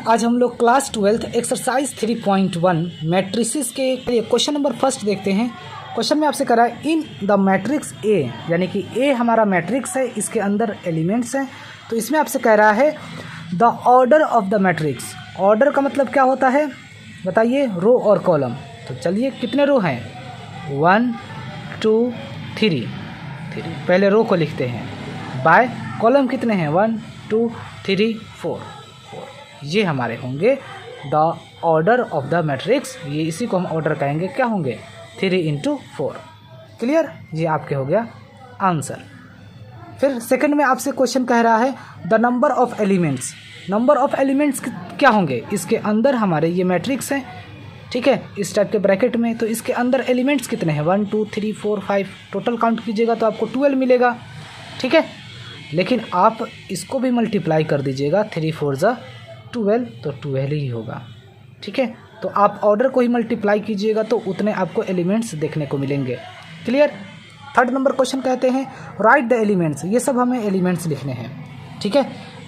आज हम लोग क्लास 12 एक्सरसाइज 3.1 मैट्रिसेस के क्वेश्चन नंबर फर्स्ट देखते हैं। क्वेश्चन में आपसे करा है इन द मैट्रिक्स ए, यानी कि ए हमारा मैट्रिक्स है, इसके अंदर एलिमेंट्स हैं। तो इसमें आपसे कह रहा है the order of the matrix. Order का मतलब क्या होता है बताइए, रो और कॉलम। तो चलिए कितने रो हैं, 1 2 3। पहले रो को लिखते हैं, बाय कॉलम कितने हैं 1 2 3 4। ये हमारे होंगे the order of the matrix. ये इसी को हम ऑर्डर कहेंगे, क्या होंगे 3 × 4। क्लियर, ये आपके हो गया आंसर। फिर सेकंड में आपसे क्वेश्चन कह रहा है the number of elements. Number of elements क्या होंगे, इसके अंदर हमारे ये मैट्रिक्स हैं, ठीक है, इस टाइप के ब्रैकेट में। तो इसके अंदर एलिमेंट्स कितने हैं 1 2 3 4 5। टोटल काउंट कीजिएगा तो आपको 12 मिलेगा, ठीक है। लेकिन आप इसको भी मल्टीप्लाई कर दीजिएगा, 3 4 = 12, तो 12 ही होगा, ठीक है। तो आप ऑर्डर को ही मल्टीप्लाई कीजिएगा तो उतने आपको एलिमेंट्स देखने को मिलेंगे। क्लियर। थर्ड नंबर क्वेश्चन कहते हैं राइट द एलिमेंट्स। ये सब हमें एलिमेंट्स लिखने हैं, ठीक है।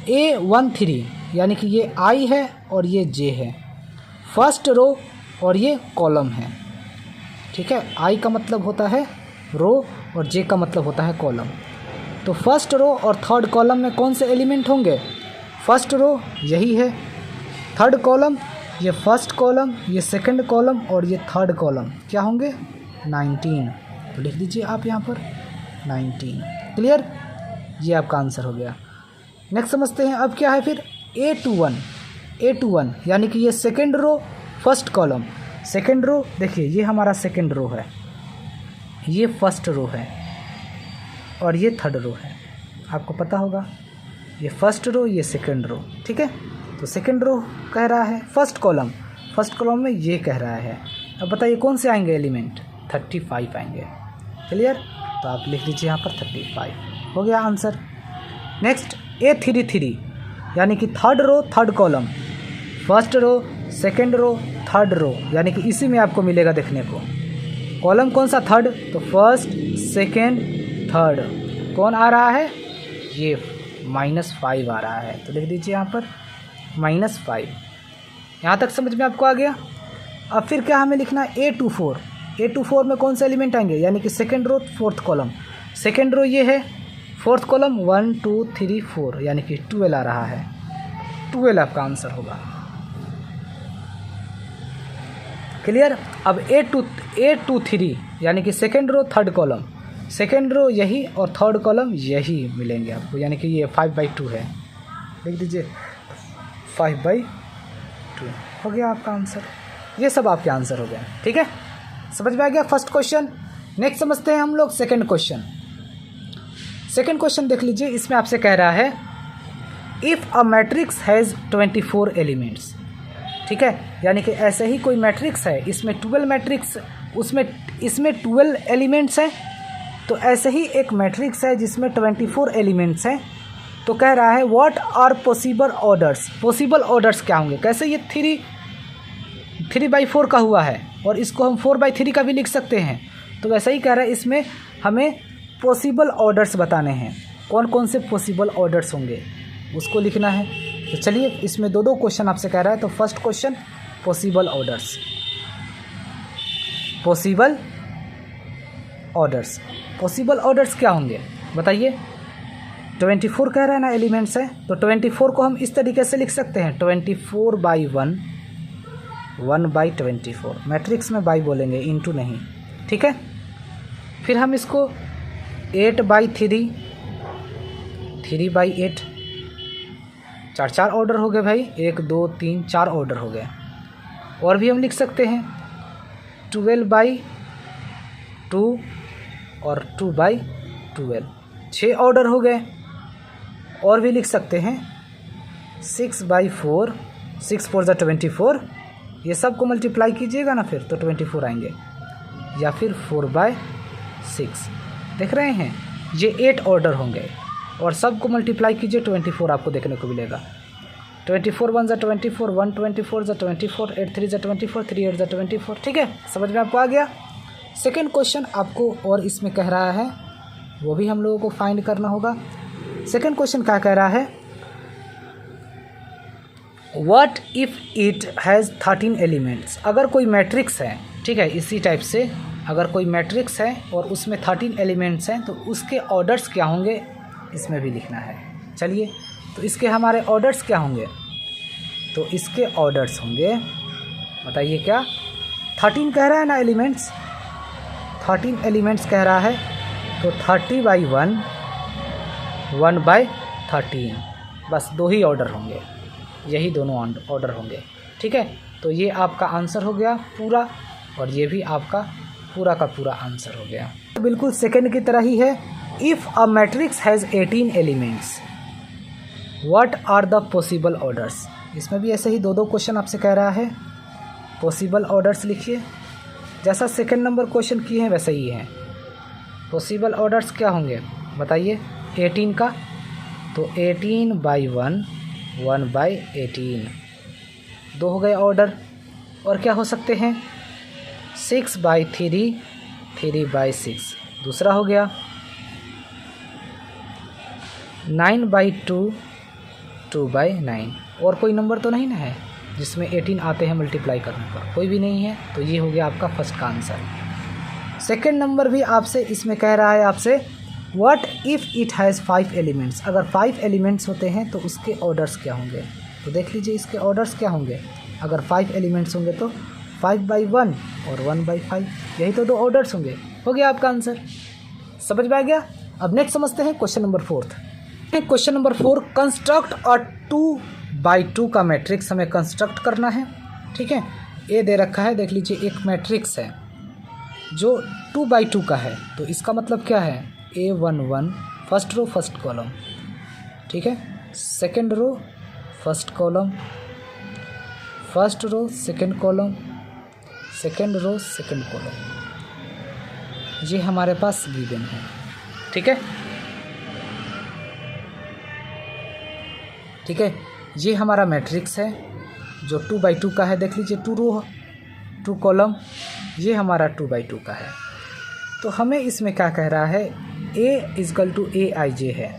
A13 यानी कि ये I है और ये J है, फर्स्ट रो और ये कॉलम है, ठीक है। I का मतलब होता है रो और J का मतलब होता है कॉलम। तो फर्स्ट रो और थर्ड कॉलम में कौन से एलिमेंट होंगे, फर्स्ट रो यही है, थर्ड कॉलम ये फर्स्ट कॉलम, ये सेकंड कॉलम और ये थर्ड कॉलम क्या होंगे 19। तो लिख दीजिए आप यहाँ पर 19। क्लियर, ये आपका आंसर हो गया। नेक्स्ट समझते हैं अब क्या है फिर A21 यानी कि ये second row first column. Second row देखिए, ये हमारा सेकंड रो है, ये फर्स्ट रो है और ये थर्ड रो है। आपको पता होगा ये फर्स्ट रो ये सेकंड रो, ठीक है। तो सेकंड रो कह रहा है फर्स्ट कॉलम में ये कह रहा है। अब बताइए कौन से आएंगे एलिमेंट, 35 आएंगे। क्लियर, तो आप लिख लीजिए यहाँ पर 35 हो गया आंसर। नेक्स्ट A33 यानी कि third row third column, first row second row third row, यानी कि इसी में आपको मिलेगा देखने को। कॉलम कौन सा थर्ड, तो फर्स्ट सेकंड थर्ड। कौन आ रहा है, ये -5 आ रहा है, तो लिख दीजिए यहाँ पर -5। यहाँ तक समझ में आपको आ गया। अब फिर क्या हमें लिखना है A24 में कौन से एलिमेंट आएंगे, यानी कि second row fourth column. Second row ये है, फोर्थ कॉलम 1 2 3 4 यानी कि 12 आ रहा है, 12 आपका आंसर होगा। क्लियर। अब A23 यानी कि second row third column, second row यही और थर्ड कॉलम यही मिलेंगे आपको, यानी कि ये 5/2 है, लिख दीजिए 5/2 हो गया आपका आंसर। ये सब आपके आंसर हो गए, ठीक है। समझ में आ गया फर्स्ट क्वेश्चन। नेक्स्ट समझते हैं हम लोग सेकंड क्वेश्चन। सेकंड क्वेश्चन देख लीजिए, इसमें आपसे कह रहा है if a matrix has 24 elements, ठीक है। यानी कि ऐसे ही कोई मैट्रिक्स है, इसमें 12 मैट्रिक्स, इसमें 12 एलिमेंट्स हैं। तो ऐसे ही एक मैट्रिक्स है जिसमें 24 एलिमेंट्स हैं। तो कह रहा है what are possible orders. Possible orders क्या होंगे, कैसे ये 3/4 का हुआ है और इसको हम 4/3 का भी लिख सकते हैं। तो वैसा ही कह रहा है, इसमें हमें पॉसिबल ऑर्डर्स बताने हैं, कौन कौन से पॉसिबल ऑर्डर्स होंगे उसको लिखना है। तो चलिए इसमें दो क्वेश्चन आपसे कह रहा है। तो फर्स्ट क्वेश्चन पॉसिबल ऑर्डर्स क्या होंगे बताइए। 24 कह रहा है ना एलिमेंट्स है, तो 24 को हम इस तरीके से लिख सकते हैं 24/1 1/24। मैट्रिक्स में बाई बोलेंगे, इनटू नहीं, ठीक है। फिर हम इसको 8/3 3/8, 4 ऑर्डर हो गए भाई, 1 2 3 4 ऑर्डर हो गए। और भी हम लिख सकते हैं 12/2 और 2/12, 6 ऑर्डर हो गए। और भी लिख सकते हैं 6/4, 6 4 = 24। ये सब को मल्टीप्लाई कीजिएगा ना फिर तो 24 आएंगे, या फिर 4/6। देख रहे हैं, ये 8 ऑर्डर होंगे और सब को मल्टीप्लाई कीजिए 24 आपको देखने को मिलेगा। 24 1 = 24, 1 24 = 24, 8 3 = 24, 3 8 = 24, ठीक है। समझ में आपको आ गया। सेकेंड क्वेश्चन आपको और इसमें कह रहा है, वो भी हम लोगों को फाइंड करना होगा। सेकेंड क्वेश्चन क्या कह रहा है, what if it has 13 elements. अगर कोई मैट्रिक्स है, ठीक है, इसी टाइप से अगर कोई मैट्रिक्स है और उसमें 13 एलिमेंट्स हैं तो उसके ऑर्डर्स क्या होंगे, इसमें भी लिखना है। चलिए, तो इसके हमारे ऑर्डर्स क्या होंगे, तो इसके ऑर्डर्स होंगे, बताइए क्या, 13 कह रहा है ना एलिमेंट्स, 13 एलिमेंट्स कह रहा है, तो 30/1 1/13, बस 2 ही ऑर्डर होंगे, यही दोनों ऑर्डर होंगे। ठीक है, तो ये आपका आंसर हो गया पूरा, और ये भी आपका पूरा का पूरा आंसर हो गया। तो बिल्कुल सेकंड की तरह ही है। If a matrix has 18 elements what are the possible orders. इसमें भी ऐसे ही 2 क्वेश्चन आपसे कह रहा है, पॉसिबल ऑर्डर्स लिखिए, जैसा सेकंड नंबर क्वेश्चन किए हैं वैसे ही हैं। पॉसिबल ऑर्डर्स क्या होंगे बताइए, 18 का, तो 18/1 1/18, 2 हो गए ऑर्डर। और क्या हो सकते हैं, 6/3 3/6, दूसरा हो गया। 9/2 2/9, और कोई नंबर तो नहीं ना है जिसमें 18 आते हैं मल्टीप्लाई करने पर, कोई भी नहीं है, तो ये हो गया आपका फर्स्ट का आंसर। सेकंड नंबर भी आपसे इसमें कह रहा है आपसे, what if it has 5 elements. अगर 5 एलिमेंट्स होते हैं तो उसके ऑर्डर्स क्या होंगे, तो देख लीजिए इसके ऑर्डर्स क्या होंगे। अगर 5 एलिमेंट्स होंगे तो 5/1 और 1/5, यही तो 2 ऑर्डर्स होंगे। हो गया आपका आंसर, समझ में आ गया। अब नेक्स्ट समझते हैं question number 4। Question number 4, construct a 2/2 का मैट्रिक्स हमें कंस्ट्रक्ट करना है। ठीक है, ए दे रखा है, देख लीजिए एक मैट्रिक्स है जो 2/2 का है, तो इसका मतलब क्या है, A11 first row first column, ठीक है, second row first column, first row second column, second row second column, ये हमारे पास गिवन है। ठीक है, ठीक है, ये हमारा मैट्रिक्स है जो 2/2 का है, देख लीजिए 2 रो 2 कॉलम, ये हमारा 2/2 का है। तो हमें इसमें क्या कह रहा है, A = AIJ है।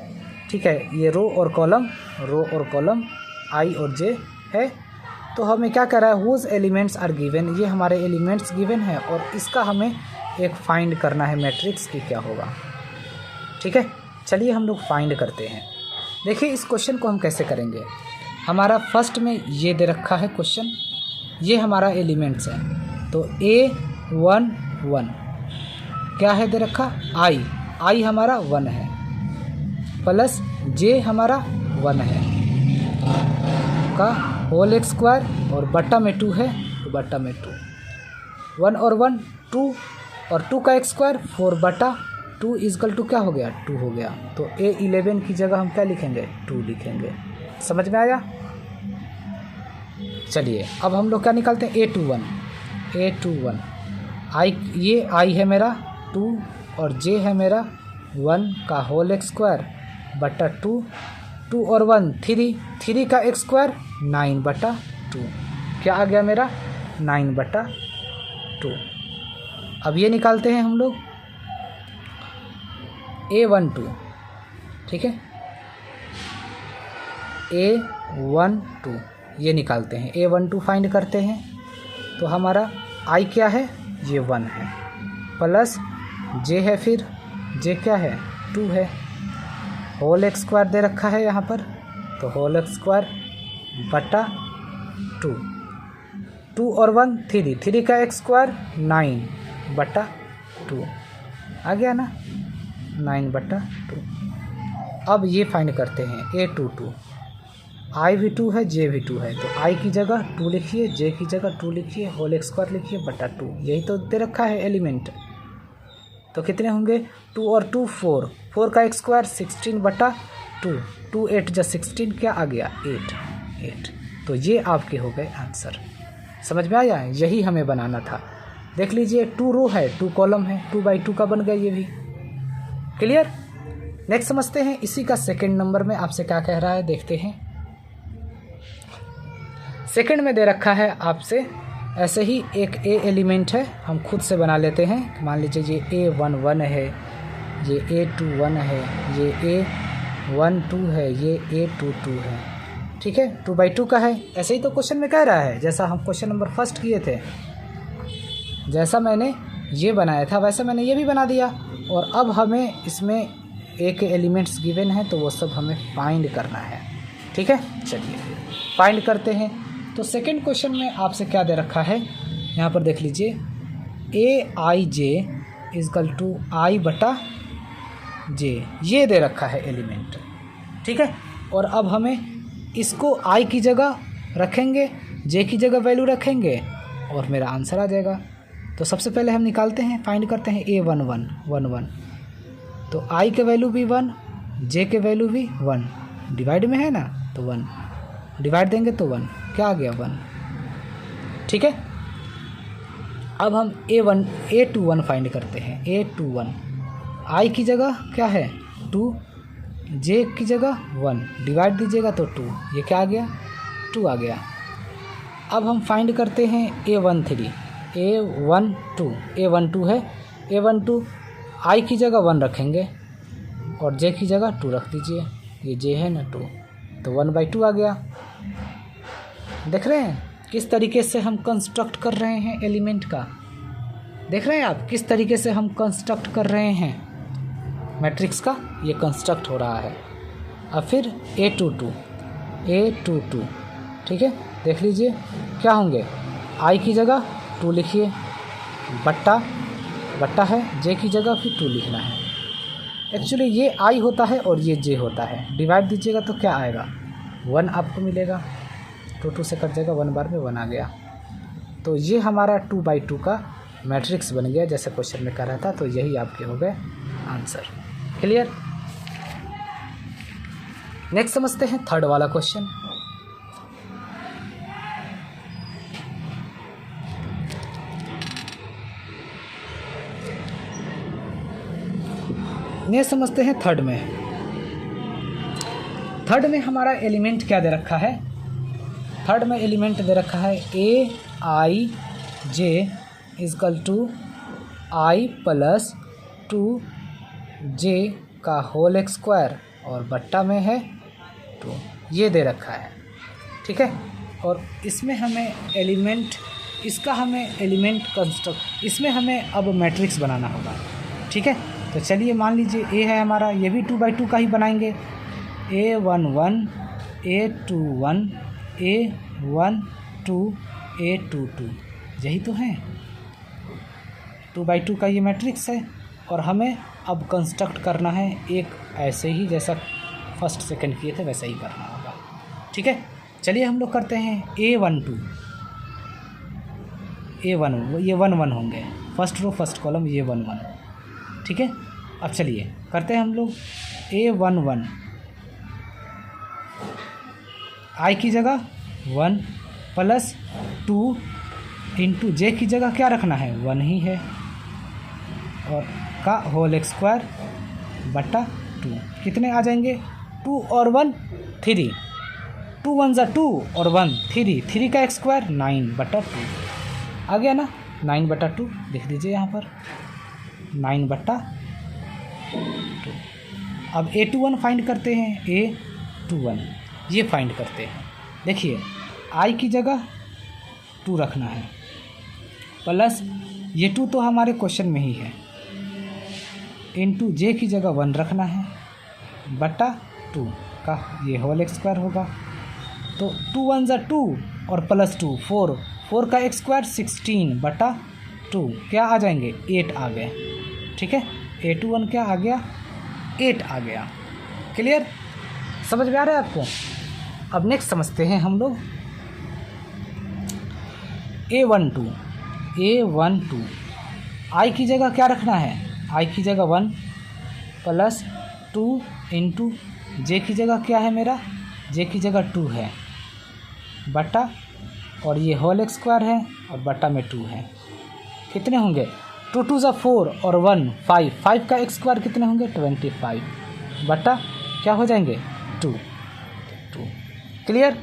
ठीक है, ये रो और कॉलम I और J है। तो हमें क्या कह रहा है, हुज एलिमेंट्स आर गिवन, ये हमारे एलिमेंट्स गिवन है, और इसका हमें एक फाइंड करना है मैट्रिक्स की क्या होगा। ठीक है, चलिए हम लोग फाइंड करते हैं। देखिए इस क्वेश्चन को हम कैसे करेंगे। हमारा फर्स्ट में ये दे रखा है क्वेश्चन, ये हमारा एलिमेंट्स है, तो A11 क्या है दे रखा, I हमारा 1 है, प्लस J हमारा 1 है का होल स्क्वायर, और बट्टा में 2 है तो बट्टा में 2, 1 और 1 2, और 2 का स्क्वायर 4/2 = क्या हो गया, 2 हो गया। तो A11 की जगह हम क्या लिखेंगे, 2 लिखेंगे। समझ में आया। चलिए अब हम लोग क्या निकालते हैं, A21 ये I है मेरा 2 और J है मेरा 1 का होल स्क्वायर बटा 2, 2 और 1 3 का स्क्वायर 9/2, क्या आ गया मेरा 9/2। अब ये निकालते हैं हम लोग A12, ठीक है, A12 ये निकालते हैं, A12 फाइंड करते हैं, तो हमारा I क्या है, ये 1 है, प्लस J है, फिर J क्या है, 2 है, होल स्क्वायर दे रखा है यहाँ पर, तो होल स्क्वायर बटा 2, 2 और 1 3 का स्क्वायर 9/2 आ गया ना, 9/2। अब ये फाइंड करते हैं A22, I भी 2 है, J भी 2 है, तो I की जगह 2 लिखिए, J की जगह 2 लिखिए, होल स्क्वायर लिखिए बटा 2, यही तो दे रखा है एलिमेंट। तो कितने होंगे, 2 और 2 4 का स्क्वायर 16/2, 2 8 + 16 क्या आ गया 8। तो ये आपके हो गए आंसर। समझ में आया, यही हमें बनाना था। देख लीजिए 2 रो है 2 कॉलम है, 2/2 का बन गया ये भी। क्लियर। नेक्स्ट समझते हैं, इसी का सेकंड नंबर में आपसे क्या कह रहा है, देखते हैं। सेकंड में दे रखा है आपसे ऐसे ही एक A एलिमेंट है, हम खुद से बना लेते हैं। मान लीजिए ये A11 है, ये A21 है, ये A12 है, ये A22 है, ठीक है, 2/2 का है। ऐसे ही तो क्वेश्चन में कह रहा है, जैसा हम क्वेश्चन नंबर फर्स्ट किए थे, जैसा मैंने ये बनाया था वैसा मैंने ये भी बना दिया। और अब हमें इसमें एक एलिमेंट्स गिवन है तो वो सब हमें फाइंड करना है। ठीक है, चलिए फाइंड करते हैं। तो सेकंड क्वेश्चन में आपसे क्या दे रखा है, यहाँ पर देख लीजिए, AIJ इजकल टू I/J, ये दे रखा है एलिमेंट। ठीक है, और अब हमें इसको I की जगह रखेंगे, J की जगह वैल्यू रखेंगे और मेरा आंसर आ जाएगा। तो सबसे पहले हम निकालते हैं, फाइंड करते हैं A11 11। तो I के वैल्यू भी 1, J के वैल्यू भी 1, डिवाइड में है ना तो 1, डिवाइड देंगे तो 1, क्या आ गया 1। ठीक है, अब हम A21 फाइंड करते हैं। A21 I की जगह क्या है 2, J की जगह 1, डिवाइड दीजिएगा तो 2, ये क्या आ गया 2 आ गया। अब हम फाइंड करते हैं A13 A12 है। A12 I की जगह 1 रखेंगे और J की जगह 2 रख दीजिए, ये J है ना 2, तो 1/2 आ गया। देख रहे हैं किस तरीके से हम कंस्ट्रक्ट कर रहे हैं एलिमेंट का, देख रहे हैं आप किस तरीके से हम कंस्ट्रक्ट कर रहे हैं मैट्रिक्स का, ये कंस्ट्रक्ट हो रहा है। अब फिर A22 ठीक है, देख लीजिए क्या होंगे, I की जगह 2 लिखिए, बट्टा है, J की जगह फिर 2 लिखना है। एक्चुअली ये I होता है और ये J होता है, डिवाइड दीजिएगा तो क्या आएगा 1 आपको मिलेगा, 2 से कट जाएगा, 1 बार में 1 आ गया। तो ये हमारा 2/2 का मैट्रिक्स बन गया, जैसे क्वेश्चन में कह रहा था। तो यही आपके हो गए आंसर। क्लियर। नेक्स्ट समझते हैं थर्ड वाला क्वेश्चन। नेक्स्ट समझते हैं थर्ड में। थर्ड में हमारा एलिमेंट क्या दे रखा है, थर्ड में एलिमेंट दे रखा है AIJ is equal to I + 2J का होल स्क्वायर और बट्टा में है 2, ये दे रखा है। ठीक है, और इसमें हमें एलिमेंट कंस्ट्रक्ट, इसमें हमें अब मैट्रिक्स बनाना होगा। ठीक है, तो चलिए मान लीजिए A है हमारा, ये भी 2/2 का ही बनाएंगे। A11 A21 A12 A22, यही तो है 2/2 का ये मैट्रिक्स है। और हमें अब कंस्ट्रक्ट करना है एक ऐसे ही, जैसा फर्स्ट सेकंड किए थे वैसा ही करना होगा। ठीक है, चलिए हम लोग करते हैं A12 A1, ये 1 होंगे, फर्स्ट रो फर्स्ट कॉलम, ये 1 ठीक है। अब चलिए करते हैं हम लोग A11 I की जगह 1 + 2 इंटू J की जगह क्या रखना है 1 ही है, और का होल स्क्वायर बट्टा 2, कितने आ जाएंगे 2 और 1 3, 2 1 = 2 और 1 3 का स्क्वायर 9/2 आ गया ना, 9/2 लिख दीजिए यहाँ पर 9/2। अब A21 फाइंड करते हैं, A21 ये फाइंड करते हैं। देखिए I की जगह 2 रखना है, प्लस ये 2 तो हमारे क्वेश्चन में ही है, इंटू J की जगह 1 रखना है, बटा 2 का ये होल स्क्वायर होगा। तो 2 1 = 2 और प्लस 2 4 का स्क्वायर 16/2, क्या आ जाएंगे 8 आ गए। ठीक है, A21 क्या आ गया 8 आ गया। क्लियर, समझ में आ रहा है आपको। अब नेक्स्ट समझते हैं हम लोग A12 I की जगह क्या रखना है, I की जगह 1 + 2 इंटू J की जगह क्या है मेरा, J की जगह 2 है, बटा और ये होल स्क्वायर है और बटा में 2 है, कितने होंगे 2 2 = 4 और 1 5 का स्क्वायर कितने होंगे 25, बटा क्या हो जाएंगे 2। क्लियर।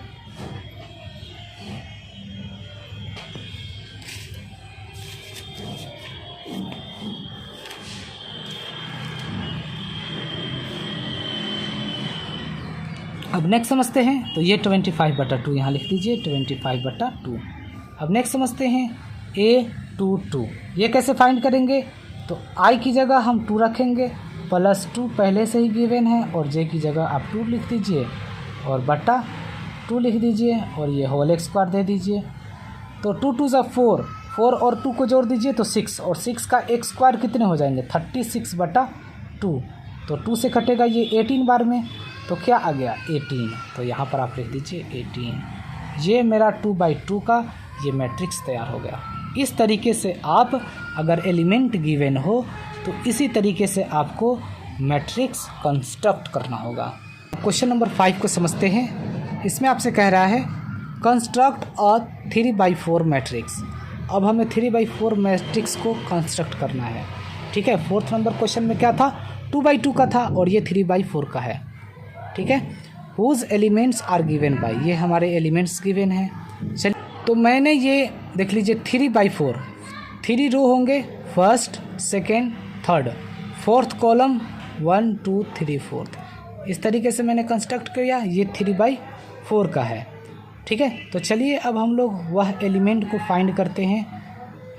अब नेक्स्ट समझते हैं, तो ये 25/2 यहाँ लिख दीजिए 25/2। अब नेक्स्ट समझते हैं A22, ये कैसे फाइंड करेंगे? तो I की जगह हम 2 रखेंगे, +2 पहले से ही गिवन है, और J की जगह आप 2 लिख दीजिए और बटा 2 लिख दीजिए और ये होल स्क्वायर दे दीजिए। तो 2 2 = 4, 4 और 2 को जोड़ दीजिए तो 6, और 6 का एक स्क्वायर कितने हो जाएंगे? 36/2। तो 2 से कटेगा ये 18 बार में, तो क्या आ गया? 18। तो यहाँ पर आप लिख दीजिए 18। ये मेरा 2/2 का ये मैट्रिक्स तैयार हो गया। इस तरीके से आप अगर एलिमेंट गिवन हो तो इसी तरीके से आपको मैट्रिक्स कंस्ट्रक्ट करना होगा। क्वेश्चन नंबर 5 को समझते हैं। इसमें आपसे कह रहा है कंस्ट्रक्ट अ 3/4 मैट्रिक्स। अब हमें 3/4 मैट्रिक्स को कंस्ट्रक्ट करना है। ठीक है, 4th नंबर क्वेश्चन में क्या था? 2/2 का था और ये 3/4 का है। ठीक है, whose elements are given by, ये हमारे एलिमेंट्स गिवन हैं। चलिए, तो मैंने ये देख लीजिए 3/4, 3 रो होंगे, first, second, third, fourth column 1 2 3 4। इस तरीके से मैंने कंस्ट्रक्ट किया, ये 3/4 का है। ठीक है, तो चलिए अब हम लोग वह एलिमेंट को फाइंड करते हैं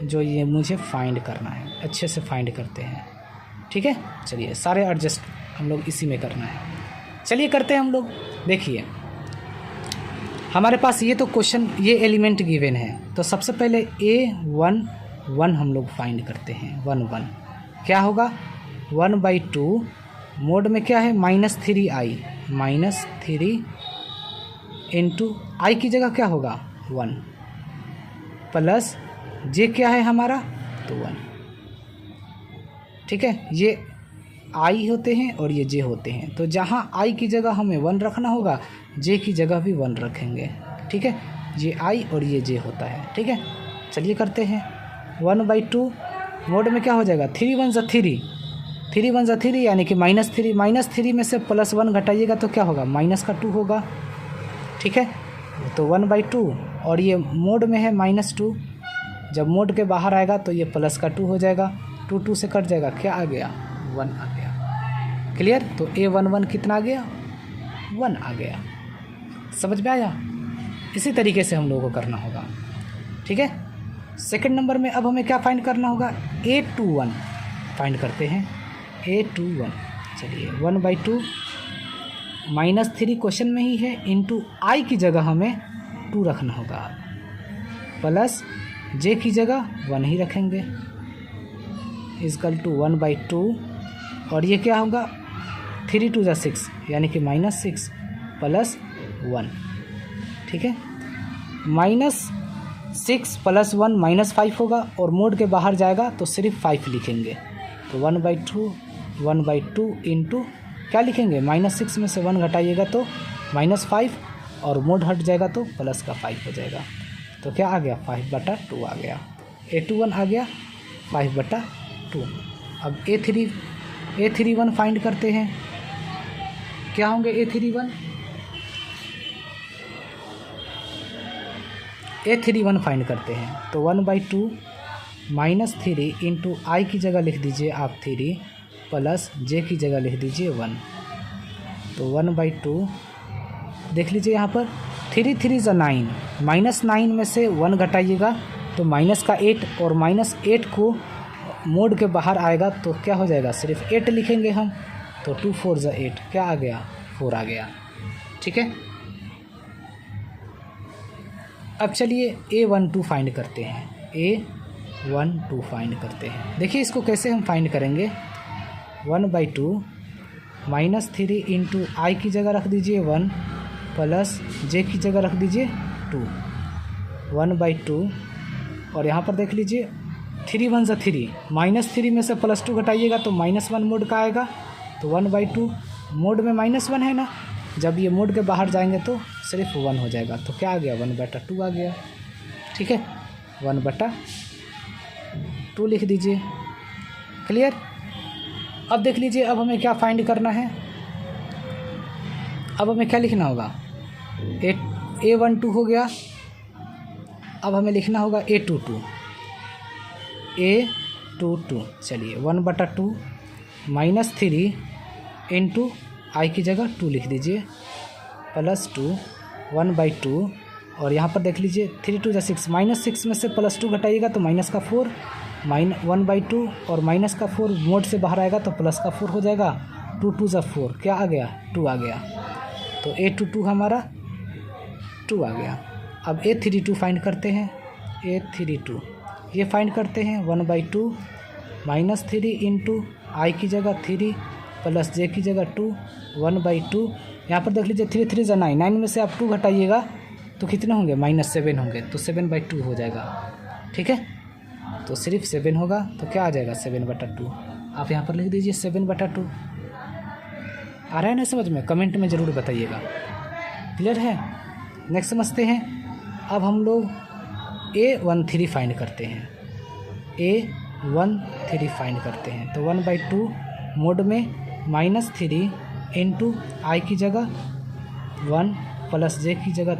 जो ये मुझे फाइंड करना है। अच्छे से फाइंड करते हैं। ठीक है, चलिए सारे एडजस्ट हम लोग इसी में करना है। चलिए करते हैं हम लोग। देखिए हमारे पास ये तो क्वेश्चन, ये एलिमेंट गिवन है, तो सबसे पहले A11 हम लोग फाइंड करते हैं। 1 1 क्या होगा? 1/2 मोड में क्या है? -3i, -3 इंटू आई की जगह क्या होगा? 1 प्लस जे क्या है हमारा? तो 1। ठीक है, ये आई होते हैं और ये जे होते हैं, तो जहाँ आई की जगह हमें 1 रखना होगा, जे की जगह भी 1 रखेंगे। ठीक है, ये आई और ये जे होता है। ठीक है, चलिए करते हैं। 1/2 मोड में क्या हो जाएगा? 3 1 = 3, 3 1 = 3 यानी कि -3, -3 में से +1 घटाइएगा तो क्या होगा? -2 होगा। ठीक है, तो 1/2 और ये मोड में है -2, जब मोड के बाहर आएगा तो ये +2 हो जाएगा, 2 2 से कट जाएगा, क्या आ गया? 1 आ गया। क्लियर? तो A11 कितना आ गया? 1 आ गया। समझ में आया? इसी तरीके से हम लोगों को करना होगा। ठीक है, सेकंड नंबर में अब हमें क्या फाइंड करना होगा? A21 फाइंड करते हैं। A21 चलिए 1/2 -3 क्वेश्चन में ही है, इंटू आई की जगह हमें 2 रखना होगा, प्लस जे की जगह 1 ही रखेंगे, = 1/2 और ये क्या होगा? 3 2 = 6 यानी कि -6 प्लस 1। ठीक है, -6 प्लस 1 -5 होगा और मोड के बाहर जाएगा तो सिर्फ 5 लिखेंगे। तो 1/2 इंटू क्या लिखेंगे? -6 में से 1 घटाइएगा तो -5 और मोड हट जाएगा तो प्लस का 5 हो जाएगा। तो क्या आ गया? 5/2 आ गया। A21 आ गया 5/2। अब A31 फाइंड करते हैं। क्या होंगे A31? A31 फाइंड करते हैं तो 1/2 -3 इंटू आई की जगह लिख दीजिए आप 3 प्लस जे की जगह लिख दीजिए 1। तो 1/2 देख लीजिए यहाँ पर 3 3 = 9, -9 में से 1 घटाइएगा तो -8 और -8 को मोड के बाहर आएगा तो क्या हो जाएगा? सिर्फ 8 लिखेंगे हम, तो 2 4 = 8, क्या आ गया? 4 आ गया। ठीक है, अब चलिए A12 फाइंड करते हैं। A12 फाइंड करते हैं। देखिए इसको कैसे हम फाइंड करेंगे। 1/2 -3 इंटू आई की जगह रख दीजिए 1 प्लस जे की जगह रख दीजिए 2, 1/2 और यहाँ पर देख लीजिए 3 1 = 3, -3 में से +2 घटाइएगा तो -1 मोड का आएगा। तो 1/2 मोड में -1 है ना, जब ये मोड के बाहर जाएंगे तो सिर्फ 1 हो जाएगा। तो क्या आ गया? 1/2 आ गया। ठीक है, 1/2 लिख दीजिए। क्लियर? अब देख लीजिए, अब हमें क्या फाइंड करना है। अब हमें क्या लिखना होगा? A12 हो गया। अब हमें लिखना होगा A22। चलिए 1/2 -3 इंटू आई की जगह 2 लिख दीजिए +2 1/2 और यहाँ पर देख लीजिए 3 2 6 -6 में से +2 घटाइएगा तो माइनस का 4 1/2 और माइनस का 4 मोड से बाहर आएगा तो प्लस का 4 हो जाएगा। 2 2 4 क्या आ गया 2 आ गया। तो A22 हमारा 2 आ गया। अब A32 फाइंड करते हैं। A32 ये फाइंड करते हैं 1/2 -3 इंटू आई की जगह 3 प्लस जे की जगह 2 1/2। यहाँ पर देख लीजिए 3 3 9 9 में से आप 2 घटाइएगा तो कितने होंगे -7 होंगे तो 7/2 हो जाएगा। ठीक है, तो सिर्फ 7 होगा तो क्या आ जाएगा 7/2। आप यहाँ पर लिख दीजिए 7/2। आ रहा है ना समझ में? कमेंट में ज़रूर बताइएगा। क्लियर है? नेक्स्ट समझते हैं। अब हम लोग A13 फाइंड करते हैं। A13 फाइंड करते हैं तो 1/2 मोड में -3 इंटू आई की जगह 1 प्लस जे की जगह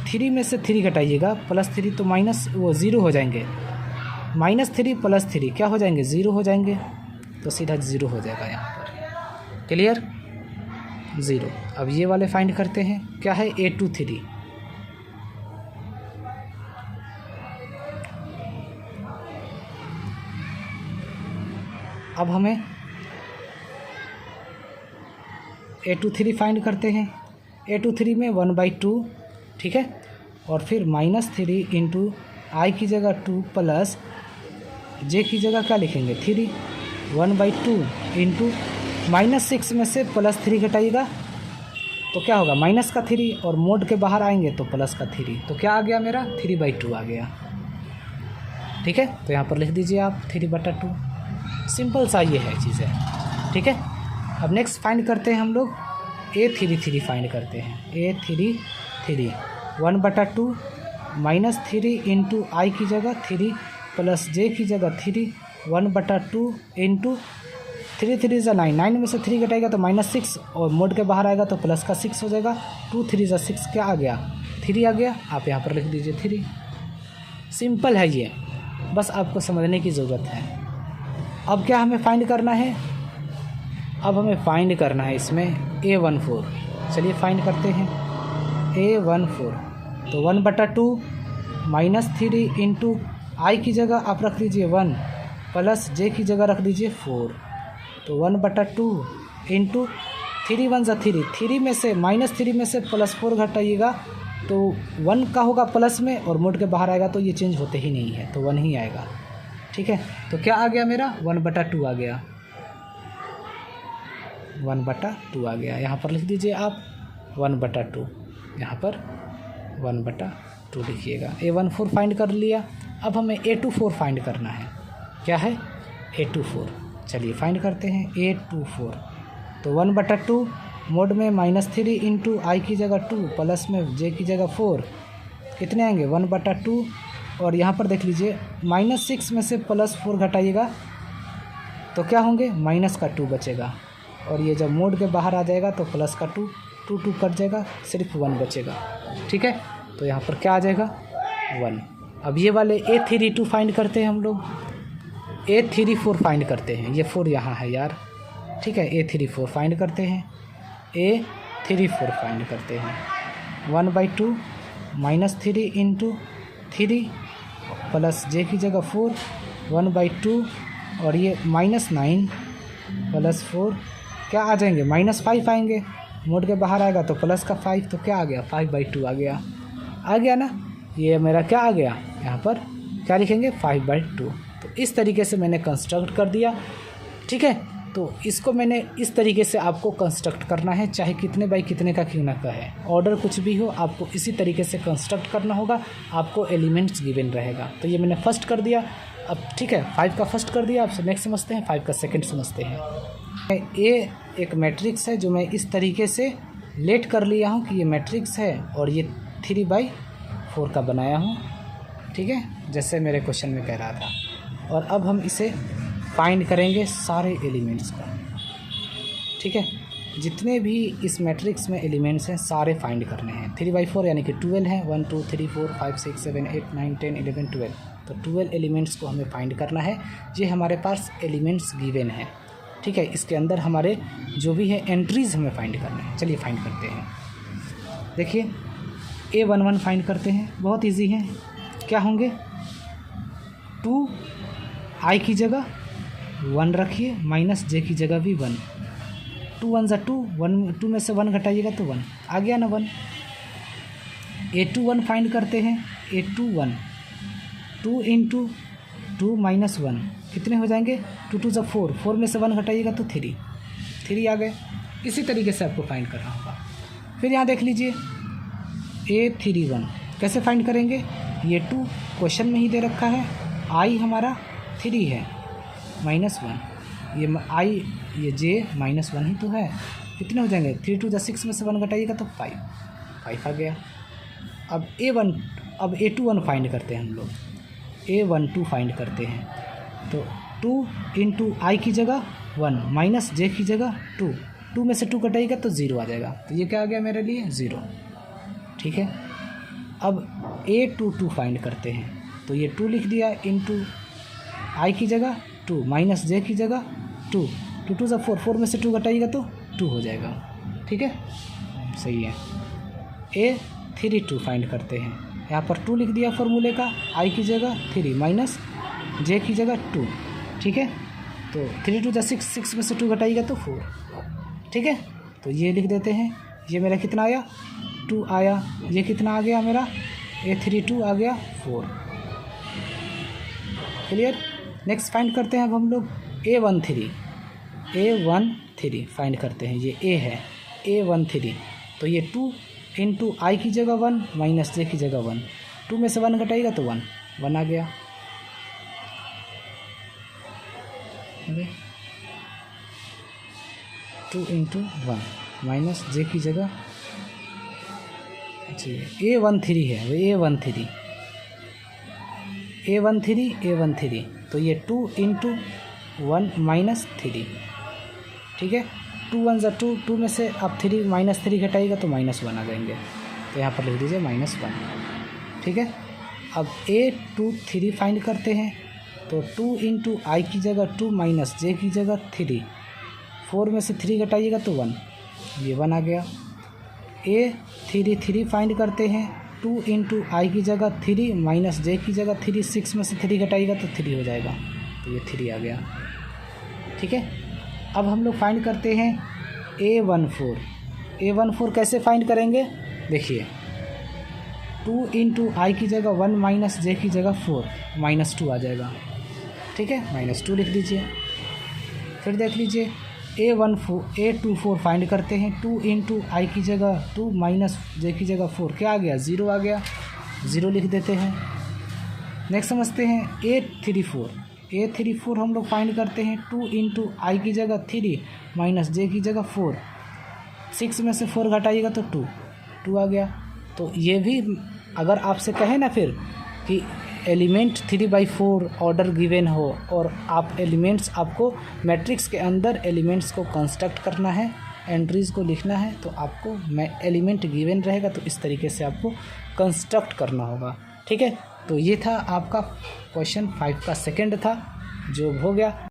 3 में से 3 घटाइएगा +3 तो -0 हो जाएंगे। -3 + 3 क्या हो जाएंगे 0 हो जाएंगे तो सीधा 0 हो जाएगा यहाँ पर। क्लियर 0। अब ये वाले फाइंड करते हैं। क्या है A23 अब हमें A23 फाइंड करते हैं। A23 में 1/2 ठीक है और फिर -3 इंटू आई की जगह 2 प्लस जे की जगह क्या लिखेंगे 3 1/2 इंटू -6 में से +3 घटाइएगा तो क्या होगा माइनस का 3 और मोड के बाहर आएंगे तो प्लस का 3 तो क्या आ गया मेरा 3/2 आ गया। ठीक है, तो यहाँ पर लिख दीजिए आप 3/2। सिंपल सा ये है चीज़ें। ठीक है, अब नेक्स्ट फाइंड करते हैं हम लोग A33 फाइंड करते हैं। A33 1/2 -3 इंटू आई की जगह 3 प्लस जे की जगह 3 1/2 इंटू 3 3 9 9 में से 3 घटाएगा तो -6 और मोड के बाहर आएगा तो प्लस का 6 हो जाएगा। 2 3 6 क्या आ गया 3 आ गया। आप यहाँ पर लिख दीजिए 3। सिंपल है ये, बस आपको समझने की ज़रूरत है। अब क्या हमें फाइंड करना है? अब हमें फाइंड करना है इसमें A14। चलिए फाइंड करते हैं A14 तो 1/2 -3 इंटू आई की जगह आप रख लीजिए 1 प्लस जे की जगह रख दीजिए 4 तो 1/2 इंटू 3 1 3 3 में से -3 में से +4 घटाइएगा तो 1 का होगा प्लस में और मोड के बाहर आएगा तो ये चेंज होते ही नहीं है तो 1 ही आएगा। ठीक है, तो क्या आ गया मेरा 1/2 आ गया। 1/2 आ गया। यहाँ पर लिख दीजिए आप 1/2। यहाँ पर 1/2 लिखिएगा। A14 फाइंड कर लिया। अब हमें A24 फाइंड करना है। क्या है A24? चलिए फाइंड करते हैं A24 तो 1/2 मोड में -3 इंटू आई की जगह 2 प्लस में जे की जगह 4 कितने आएंगे 1/2 और यहाँ पर देख लीजिए -6 में से +4 घटाइएगा तो क्या होंगे माइनस का 2 बचेगा और ये जब मोड के बाहर आ जाएगा तो प्लस का 2 2 कट जाएगा सिर्फ 1 बचेगा। ठीक है, तो यहाँ पर क्या आ जाएगा 1। अब ये वाले A32 फाइंड करते हैं हम लोग। A34 फाइंड करते हैं। ये 4 यहाँ है यार। ठीक है, A34 फाइंड करते हैं। A34 फाइंड करते हैं 1/2 -3 इंटू 3 प्लस जे की जगह 4 1/2 और ये -9 प्लस 4 क्या आ जाएंगे -5 आएंगे। मोड के बाहर आएगा तो प्लस का 5 तो क्या आ गया 5/2 आ गया ना। ये मेरा क्या आ गया यहाँ पर क्या लिखेंगे 5/2। तो इस तरीके से मैंने कंस्ट्रक्ट कर दिया। ठीक है, तो इसको मैंने इस तरीके से आपको कंस्ट्रक्ट करना है, चाहे कितने बाई कितने का क्यों ना कहे, ऑर्डर कुछ भी हो आपको इसी तरीके से कंस्ट्रक्ट करना होगा। आपको एलिमेंट्स गिवन रहेगा। तो ये मैंने फर्स्ट कर दिया। अब ठीक है 5 का फर्स्ट कर दिया। अब नेक्स्ट समझते हैं 5 का सेकंड समझते हैं। ये एक मैट्रिक्स है जो मैं इस तरीके से लेट कर लिया हूँ कि ये मैट्रिक्स है और ये 3/4 का बनाया हूँ। ठीक है, जैसे मेरे क्वेश्चन में कह रहा था। और अब हम इसे फाइंड करेंगे सारे एलिमेंट्स का। ठीक है, जितने भी इस मैट्रिक्स में एलिमेंट्स हैं सारे फाइंड करने हैं। 3/4 यानी कि 12 है। 1 2 3 4 5 6 7 8 9 10 11 12 तो 12 एलिमेंट्स को हमें फाइंड करना है। ये हमारे पास एलिमेंट्स गिवन है। ठीक है, इसके अंदर हमारे जो भी है एंट्रीज़ हमें फाइंड करने हैं। चलिए फाइंड करते हैं। देखिए A11 फाइंड करते हैं, बहुत इजी है। क्या होंगे, 2 I की जगह 1 रखिए, माइनस J की जगह भी 1, 2 1 ज़ा 2, 1 2 में से 1 घटाइएगा तो 1 आ गया ना 1। A21 फाइंड करते हैं, A21 2 इंटू 2 माइनस 1 कितने हो जाएंगे, 2 2 ज़ा 4, 4 में से 1 घटाइएगा तो 3 आ गए। इसी तरीके से आपको फाइंड करना होगा। फिर यहाँ देख लीजिए A31 कैसे फाइंड करेंगे, ये 2 क्वेश्चन में ही दे रखा है, I हमारा 3 है -1, ये I ये J -1 ही तो है, कितने हो जाएंगे, 3 2 ज़ा 6 में से 1 घटाइएगा तो 5 आ गया। अब A21 फाइंड करते हैं हम लोग, A12 फाइंड करते हैं, तो 2 इंटू I की जगह 1 माइनस J की जगह 2, 2 में से 2 घटाइएगा तो 0 आ जाएगा, तो ये क्या आ गया मेरे लिए 0। ठीक है, अब A22 फाइंड करते हैं, तो ये 2 लिख दिया, इंटू I की जगह 2 माइनस J की जगह 2, 2 2 ज़ा 4, 4 में से 2 घटाइएगा तो 2 हो जाएगा। ठीक है, सही है। A32 फाइंड करते हैं, यहाँ पर 2 लिख दिया फॉर्मूले का, I की जगह 3 माइनस J की जगह 2। ठीक है, तो 3 2 ज़ा 6, 6 में से 2 घटाइएगा तो 4। ठीक है, तो ये लिख देते हैं, ये मेरा कितना आया 2 आया, ये कितना आ गया मेरा A32 आ गया 4। क्लियर। नेक्स्ट फाइंड करते हैं अब हम लोग A13 फाइंड करते हैं, ये A है A13, तो ये 2 इंटू I की जगह 1 माइनस J की जगह 1, 2 में से 1 घटाइएगा तो 1 आ गया। 2 इंटू 1 माइनस J की जगह जी A13 है, वो A13, तो ये 2 इंटू 1 माइनस 3। ठीक है, 2 1 ज़ा 2, 2 में से आप 3 माइनस 3 घटाइएगा तो -1 आ जाएंगे, तो यहाँ पर लिख दीजिए -1। ठीक है, अब A23 फाइंड करते हैं, तो 2 इंटू I की जगह 2 माइनस J की जगह 3, 4 में से 3 घटाइएगा तो 1, ये 1 आ गया। A33 फाइंड करते हैं, 2 इंटू I की जगह 3 माइनस J की जगह 3, 6 में से 3 घटाइएगा तो 3 हो जाएगा, तो ये 3 आ गया। ठीक है, अब हम लोग फाइंड करते हैं A14 कैसे फाइंड करेंगे, देखिए 2 इंटू I की जगह 1 माइनस J की जगह 4, -2 आ जाएगा। ठीक है, -2 लिख दीजिए। फिर देख लीजिए A24 फाइंड करते हैं, 2 इंटू I की जगह 2 माइनस J की जगह 4, क्या आ गया 0 आ गया, 0 लिख देते हैं। नेक्स्ट समझते हैं A34 हम लोग फाइंड करते हैं, 2 इंटू I की जगह 3 माइनस J की जगह 4, 6 में से 4 घटाइएगा तो 2 आ गया। तो ये भी अगर आपसे कहे ना फिर कि एलिमेंट 3/4 ऑर्डर गिवन हो और आप एलिमेंट्स, आपको मैट्रिक्स के अंदर एलिमेंट्स को कंस्ट्रक्ट करना है, एंट्रीज़ को लिखना है, तो आपको एलिमेंट गिवन रहेगा तो इस तरीके से आपको कंस्ट्रक्ट करना होगा। ठीक है, तो ये था आपका क्वेश्चन 5 का सेकंड था जो हो गया।